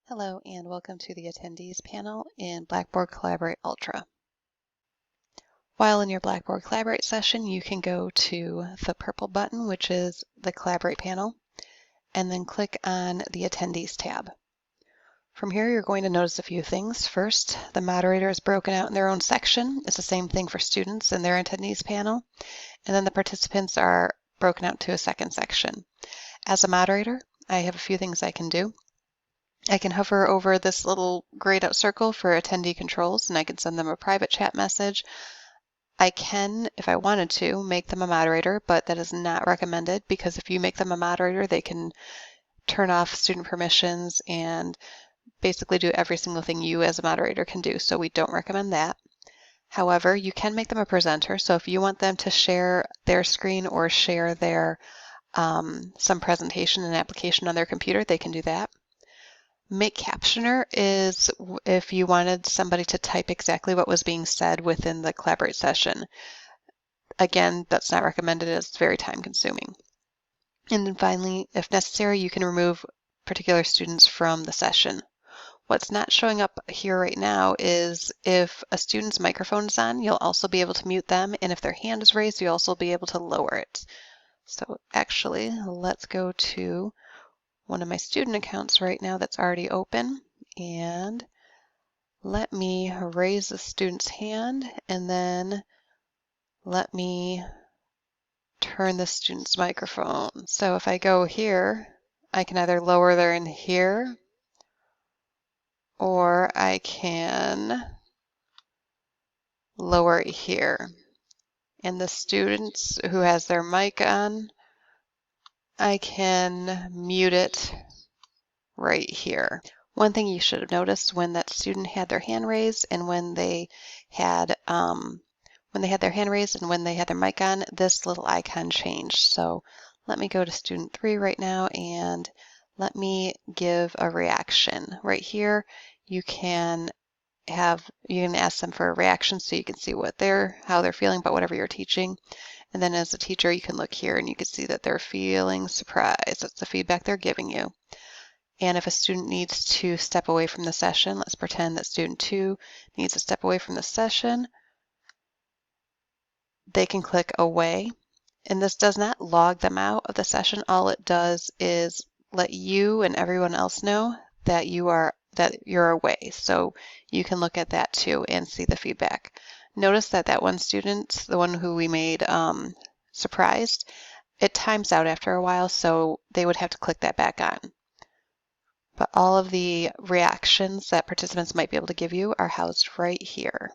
Hello and welcome to the Attendees panel in Blackboard Collaborate Ultra. While in your Blackboard Collaborate session, you can go to the purple button, which is the Collaborate panel, and then click on the Attendees tab. From here, you're going to notice a few things. First, the moderator is broken out in their own section. It's the same thing for students in their Attendees panel. And then the participants are broken out to a second section. As a moderator, I have a few things I can do. I can hover over this little grayed out circle for attendee controls, and I can send them a private chat message. I can, if I wanted to, make them a moderator, but that is not recommended because if you make them a moderator, they can turn off student permissions and basically do every single thing you as a moderator can do, so we don't recommend that. However, you can make them a presenter, so if you want them to share their screen or share their some presentation and application on their computer, they can do that. Make captioner is if you wanted somebody to type exactly what was being said within the Collaborate session. Again, that's not recommended as it's very time consuming. And then finally, if necessary, you can remove particular students from the session. What's not showing up here right now is if a student's microphone is on, you'll also be able to mute them, and if their hand is raised, you'll also be able to lower it. So actually, let's go to one of my student accounts right now that's already open, and let me raise the student's hand, and then let me turn the student's microphone. So if I go here, I can either lower their in here, or I can lower it here. And the students who has their mic on, I can mute it right here. One thing you should have noticed when that student had their hand raised and when they had their hand raised and when they had their mic on, this little icon changed. So let me go to student 3 right now and let me give a reaction. Right here, you can ask them for a reaction so you can see how they're feeling about whatever you're teaching. And then as a teacher, you can look here and you can see that they're feeling surprised. That's the feedback they're giving you. And if a student needs to step away from the session, let's pretend that student 2 needs to step away from the session, they can click away. And this does not log them out of the session. All it does is let you and everyone else know that you're away. So you can look at that too and see the feedback. Notice that one student, the one who we made surprised, it times out after a while, so they would have to click that back on. But all of the reactions that participants might be able to give you are housed right here.